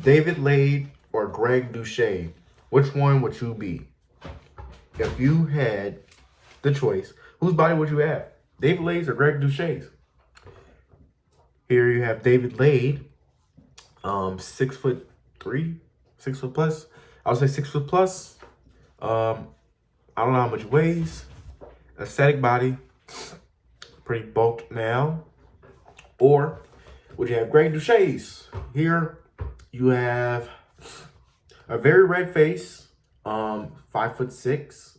David Lade or Greg Douche, which one would you be? If you had the choice, whose body would you have? David Lade's or Greg Douche's? Here you have David Lade, 6'3", 6 foot plus. I would say 6 foot plus. I don't know how much he weighs. Aesthetic body, pretty bulked now. Or would you have Greg Douche's? Here you have a very red face, 5'6",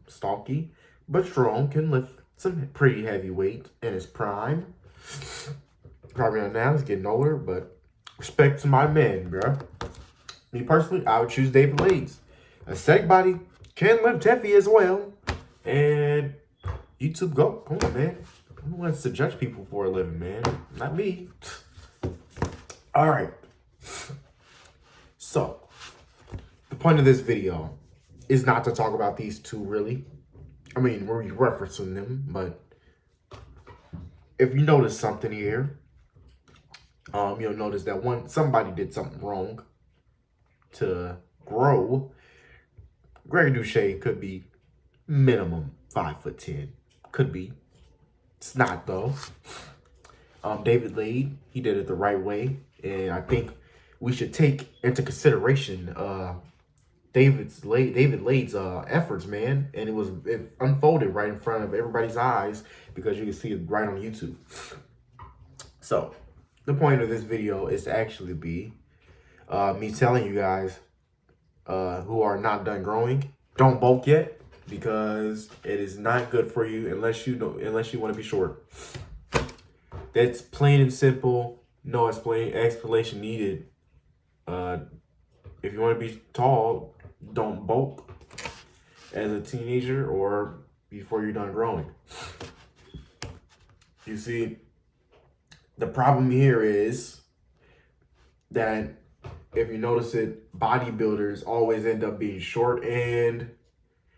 stocky, but strong, can lift some pretty heavy weight in his prime. Probably not now, he's getting older, but respect to my man, bro. Me personally, I would choose David Lade's. Aesthetic body, can lift heavy as well. And YouTube, go. Come on, man. Who wants to judge people for a living, man? Not me. All right. So, the point of this video is not to talk about these two, really. I mean, we're referencing them, but if you notice something here, you'll notice that somebody did something wrong to grow. Greg Douche could be minimum 5'10". Could be. It's not, though. David Lade, he did it the right way. And I think we should take into consideration David Lade's efforts, man. And it unfolded right in front of everybody's eyes because you can see it right on YouTube. So, the point of this video is to actually be me telling you guys who are not done growing, don't bulk yet, because it is not good for you unless you want to be short. That's plain and simple. No explanation needed. If you want to be tall, don't bulk as a teenager or before you're done growing. You see, the problem here is that if you notice it, bodybuilders always end up being short, and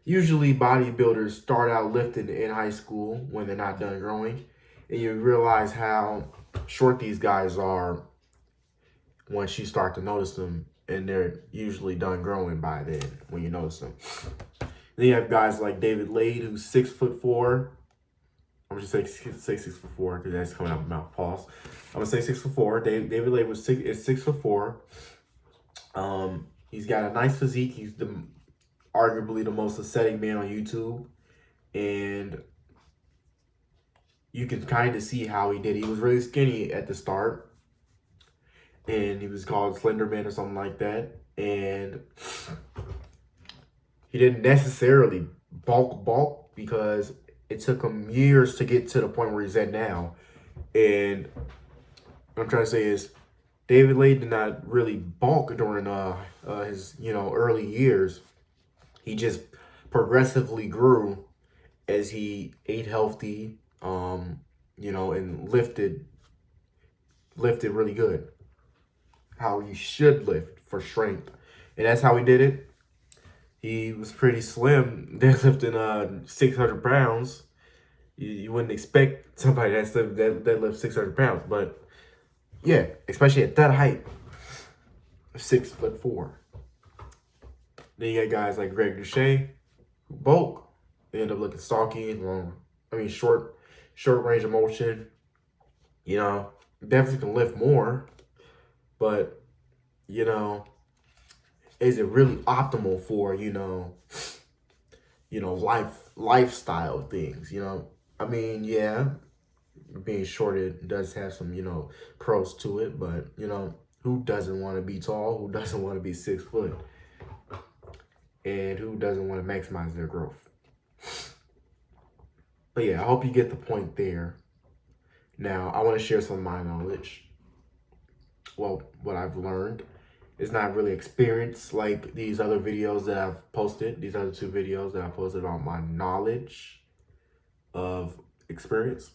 usually bodybuilders start out lifting in high school when they're not done growing, and you realize how short these guys are once you start to notice them, and they're usually done growing by then when you notice them. Then you have guys like David Lade, who's 6'4". I'm just say 6'4" because that's coming out of my mouth. Pause. I'm gonna say 6'4". David Lade is 6'4". He's got a nice physique. He's arguably the most aesthetic man on YouTube, and you can kind of see how he did. He was really skinny at the start, and he was called Slender Man or something like that. And he didn't necessarily bulk because it took him years to get to the point where he's at now. And what I'm trying to say is, David Lade did not really bulk during his early years. He just progressively grew as he ate healthy, and lifted really good. How you should lift for strength. And that's how he did it. He was pretty slim, deadlifting 600 pounds. You wouldn't expect somebody that lifts 600 pounds, but yeah, especially at that height, 6'4". Then you got guys like Greg Douche, who bulk. They end up looking stocky and short range of motion. Definitely can lift more, but is it really optimal for lifestyle things? Yeah, being short, it does have some pros to it, but who doesn't want to be tall? Who doesn't want to be 6 foot? And who doesn't want to maximize their growth? But yeah, I hope you get the point there. Now, I want to share some of my knowledge. Well, what I've learned. It's not really experience like these other videos that I've posted. These other 2 videos that I posted about my knowledge of experience.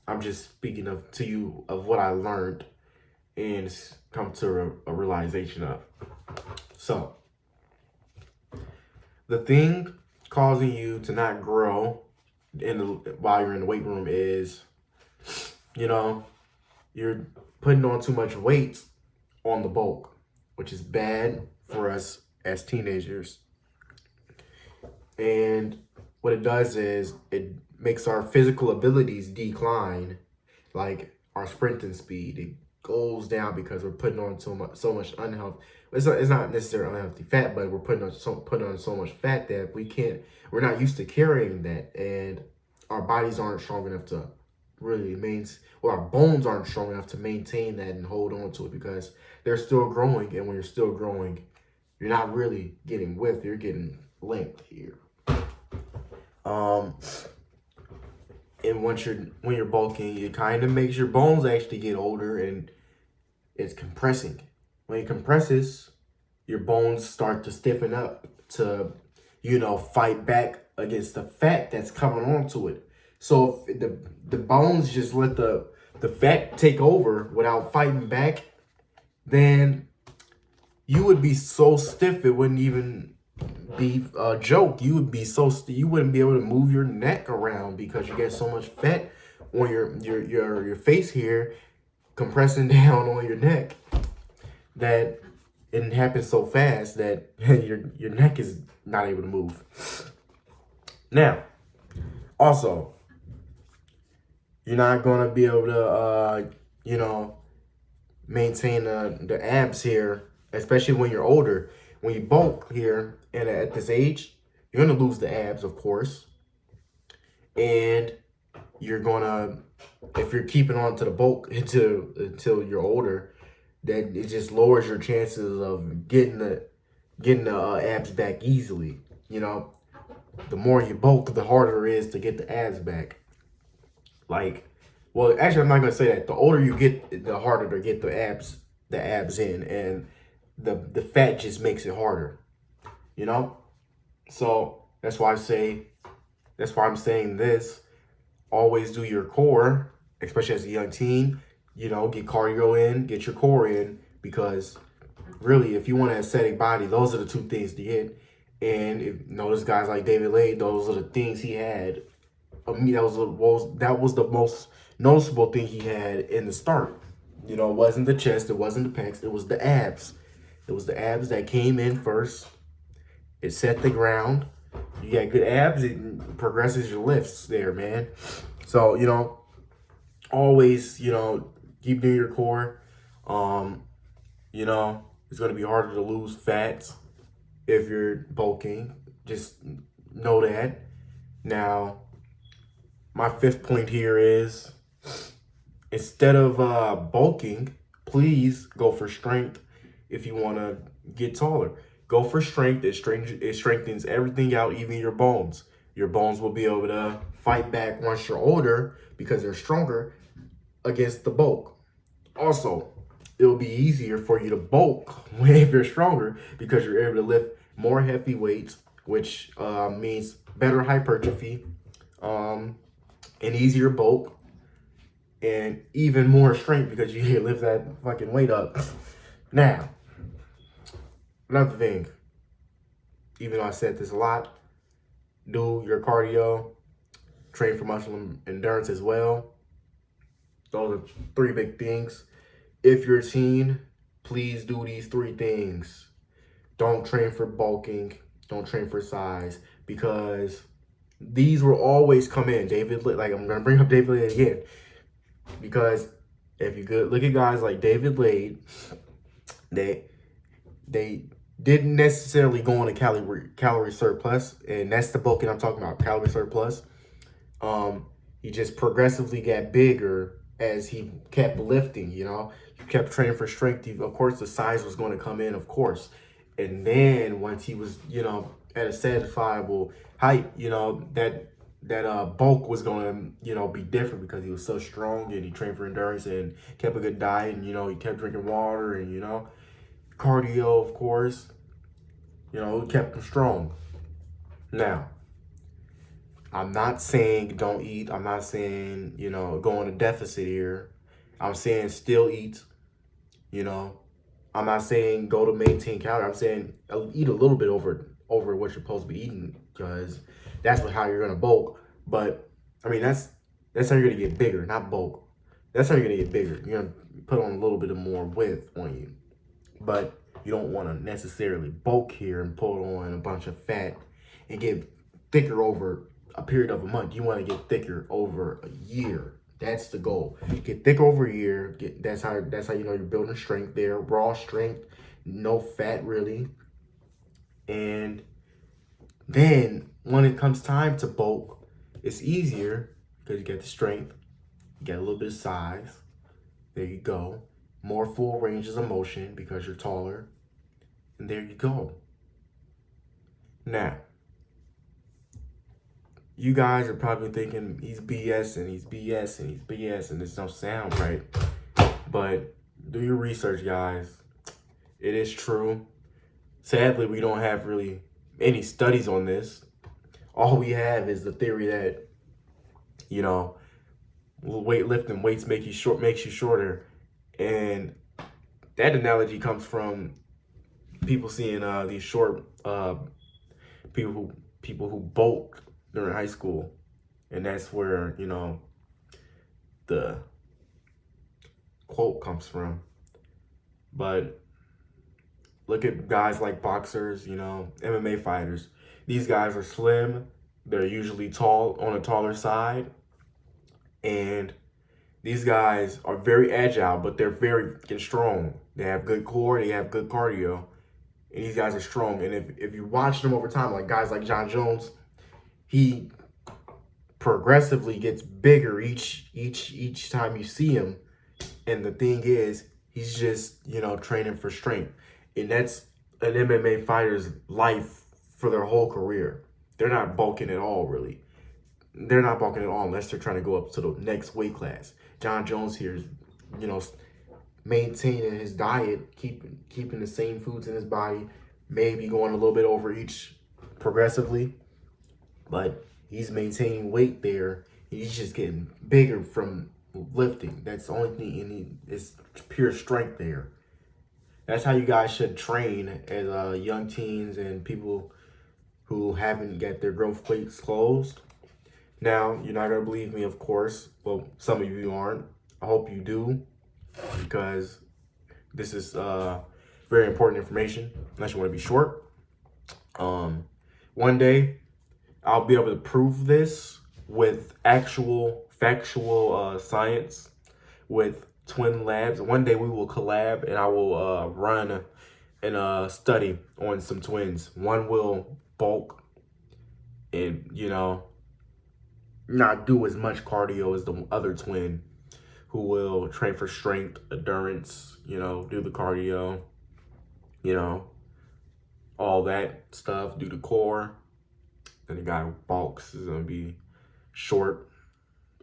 I'm just speaking to you of what I learned and come to a realization of. So, the thing causing you to not grow while you're in the weight room is, you're putting on too much weight on the bulk. which is bad for us as teenagers. And what it does is it makes our physical abilities decline, like our sprinting speed. It goes down because we're putting on so much unhealthy. It's not necessarily unhealthy fat, but we're putting on so much fat that we're not used to carrying that, and our bodies aren't strong enough to really our bones aren't strong enough to maintain that and hold on to it because they're still growing, and when you're still growing, you're not really getting width, you're getting length here. And when you're bulking, it kind of makes your bones actually get older, and it's compressing. When it compresses, your bones start to stiffen up to, fight back against the fat that's coming onto it. So if the bones just let the fat take over without fighting back, then you would be so stiff it wouldn't even be a joke. You would be you wouldn't be able to move your neck around because you get so much fat on your face here, compressing down on your neck, that it happens so fast that your neck is not able to move. Now, also, you're not gonna be able to maintain the abs here, especially when you're older. When you bulk here and at this age, you're gonna lose the abs, of course, and you're gonna, if you're keeping on to the bulk until you're older, then it just lowers your chances of getting the abs back easily. The more you bulk, the harder it is to get the abs back. Well, actually, I'm not gonna say that. The older you get, the harder to get the abs in, and the fat just makes it harder. So that's why I'm saying this. Always do your core, especially as a young teen. Get cardio in, get your core in, because really, if you want an aesthetic body, those are the two things to get. And if notice guys like David Lade, those are the things he had. That was the most noticeable thing he had in the start. It wasn't the chest, it wasn't the pecs, it was the abs. It was the abs that came in first. It set the ground. You got good abs, it progresses your lifts there, man. So, always, keep doing your core. It's going to be harder to lose fats if you're bulking. Just know that. Now, my fifth point here is, instead of bulking, please go for strength if you want to get taller. Go for strength. It strengthens everything out, even your bones. Your bones will be able to fight back once you're older because they're stronger against the bulk. Also, it will be easier for you to bulk if you're stronger because you're able to lift more heavy weights, which means better hypertrophy, an easier bulk, and even more strength because you can lift that fucking weight up. Now, another thing, even though I said this a lot, do your cardio, train for muscle endurance as well. Those are three big things. If you're a teen, please do these three things. Don't train for bulking. Don't train for size, because these will always come in. I'm going to bring up David Lade again, because if you look at guys like David Lade, they didn't necessarily go on a calorie surplus, and that's the bulking I'm talking about, calorie surplus. He just progressively got bigger as he kept lifting, He kept training for strength. Of course, the size was going to come in, of course. And then once he was, at a satisfiable height, that bulk was going to, be different because he was so strong and he trained for endurance and kept a good diet and, he kept drinking water and, cardio, of course, kept him strong. Now, I'm not saying don't eat. I'm not saying, go on a deficit here. I'm saying still eat, I'm not saying go to maintain calories. I'm saying eat a little bit over what you're supposed to be eating, because that's how you're going to bulk. But, I mean, that's how you're going to get bigger, not bulk. That's how you're going to get bigger. You're going to put on a little bit of more width on you. But You don't want to necessarily bulk here and put on a bunch of fat and get thicker over a period of a month. You want to get thicker over a year. That's the goal. Get thicker over a year. That's how you know you're building strength there. Raw strength, no fat really. And then when it comes time to bulk, it's easier because you get the strength, you get a little bit of size. There you go. More full ranges of motion because you're taller. And there you go. Now, you guys are probably thinking he's BS and he's BS and he's BS and this don't sound right. But do your research, guys. It is true. Sadly, we don't have really any studies on this. All we have is the theory that, you know, weightlifting weights makes you shorter. And that analogy comes from people seeing these short people who bulk during high school, and that's where, you know, the quote comes from. But look at guys like boxers, you know, MMA fighters. These guys are slim. They're usually tall, on a taller side, and these guys are very agile, but they're very strong. They have good core, they have good cardio, and these guys are strong. And if you watch them over time, like guys like John Jones, he progressively gets bigger each time you see him. And the thing is, he's just, you know, training for strength. And that's an MMA fighter's life for their whole career. They're not bulking at all, really. They're not bulking at all unless they're trying to go up to the next weight class. John Jones here is, you know, maintaining his diet, keeping the same foods in his body, maybe going a little bit over each progressively, but he's maintaining weight there. He's just getting bigger from lifting. That's the only thing, and it's pure strength there. That's how you guys should train as young teens and people who haven't got their growth plates closed. Now, you're not going to believe me, of course. Well, some of you aren't. I hope you do, because this is very important information, unless you want to be short. One day, I'll be able to prove this with actual factual science with twin labs. One day we will collab, and I will run a study on some twins. One will bulk and, you know, not do as much cardio as the other twin, who will train for strength, endurance, you know, do the cardio, you know, all that stuff, do the core. And the guy who bulks is going to be short,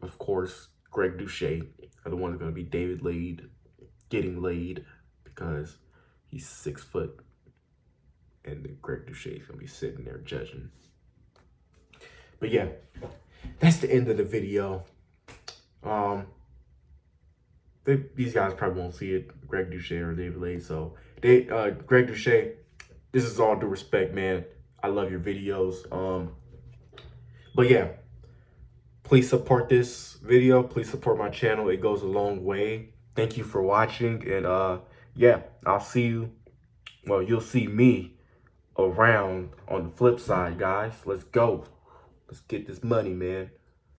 of course. Greg Douchet are the ones going to be getting laid, because he's 6 foot. And Greg Douchet is going to be sitting there judging. But yeah, that's the end of the video. These guys probably won't see it, Greg Douchet or David Lade. So, Greg Douchet, this is all due respect, man. I love your videos. But yeah, please support this video. Please support my channel. It goes a long way. Thank you for watching. And yeah, I'll see you. Well, you'll see me around on the flip side, guys. Let's go. Let's get this money, man.